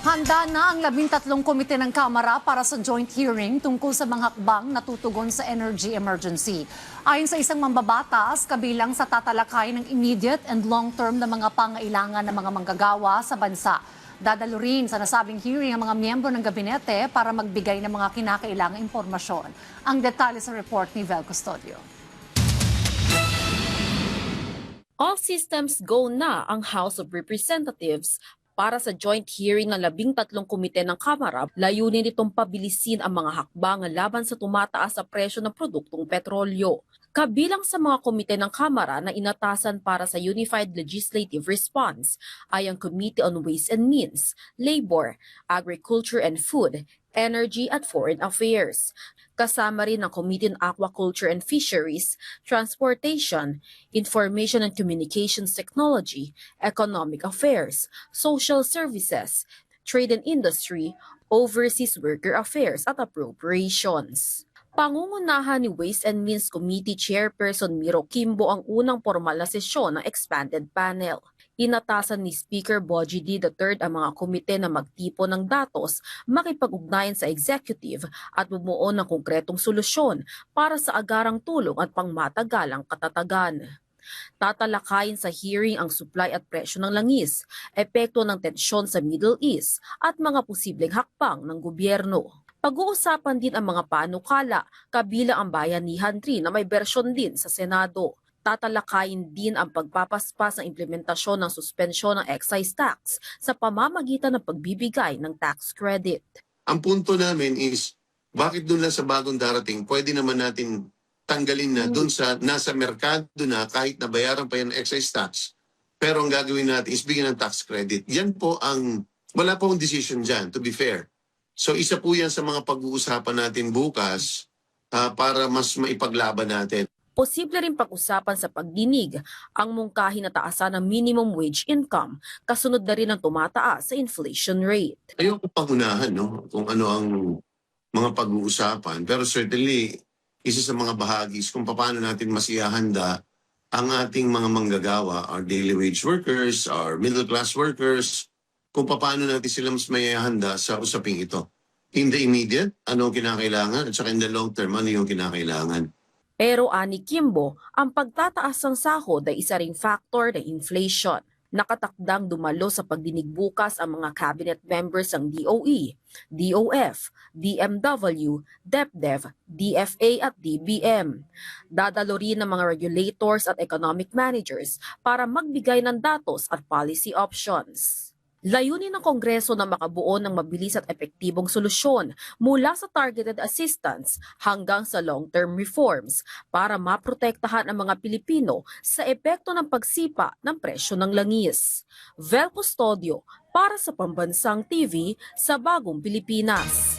Handa na ang 13 komite ng Kamara para sa joint hearing tungkol sa mga hakbang na tutugon sa energy emergency. Ayon sa isang mambabatas, kabilang sa tatalakay ng immediate and long-term na mga pangailangan ng mga manggagawa sa bansa. Dadalo rin sa nasabing hearing ang mga miyembro ng gabinete para magbigay ng mga kinakailangang impormasyon. Ang detalye sa report ni Vel Custodio. All systems go na ang House of Representatives para sa joint hearing ng 13 komite ng Kamara. Layunin nitong pabilisin ang mga hakbang laban sa tumataas sa presyo ng produktong petrolyo. Kabilang sa mga komite ng Kamara na inatasan para sa Unified Legislative Response ay ang Committee on Ways and Means, Labor, Agriculture and Food, Energy at Foreign Affairs. Kasama rin ang Committee on Aquaculture and Fisheries, Transportation, Information and Communications Technology, Economic Affairs, Social Services, Trade and Industry, Overseas Worker Affairs at Appropriations. Pangungunahan ni Ways and Means Committee Chairperson Miro Kimbo ang unang formal na sesyon ng expanded panel. Inatasan ni Speaker Bogie D. III ang mga komite na magtipon ng datos, makipag-ugnayan sa executive at bumuo ng konkretong solusyon para sa agarang tulong at pangmatagalang katatagan. Tatalakayin sa hearing ang supply at presyo ng langis, epekto ng tensyon sa Middle East at mga posibleng hakbang ng gobyerno. Pag-uusapan din ang mga panukala, kabilang ang bayanihan tree na may bersyon din sa Senado. Tatalakayin din ang pagpapaspas ng implementasyon ng suspensyon ng excise tax sa pamamagitan ng pagbibigay ng tax credit. Ang punto namin is, bakit doon lang sa bagong darating, pwede naman natin tanggalin na doon sa nasa merkado na kahit nabayaran pa yan ng excise tax, pero ang gagawin natin is bigyan ng tax credit. Yan po ang, wala pong decision dyan, to be fair. So isa po yan sa mga pag-uusapan natin bukas para mas maipaglaban natin. Posible rin pag-usapan sa pagdinig ang mungkahi na taasan ng minimum wage income, kasunod na rin ang tumataas sa inflation rate. Ayoko pangunahan kung ano ang mga pag-uusapan, pero certainly isa sa mga bahagi is kung paano natin mas ihahanda ang ating mga manggagawa, our daily wage workers, our middle class workers, kung paano natin sila mas maihahanda sa usaping ito. In the immediate, ano ang kinakailangan, at saka in the long term, ano yung kinakailangan. Pero ani Kimbo, ang pagtataas ng sahod ay isa ring factor ng inflation. Nakatakdang dumalo sa pagdinig bukas ang mga cabinet members ng DOE, DOF, DMW, DepDev, DFA at DBM. Dadalo rin ng mga regulators at economic managers para magbigay ng datos at policy options. Layunin ng Kongreso na makabuo ng mabilis at epektibong solusyon mula sa targeted assistance hanggang sa long-term reforms para maprotektahan ang mga Pilipino sa epekto ng pagsipa ng presyo ng langis. Vel Custodio para sa Pambansang TV sa Bagong Pilipinas.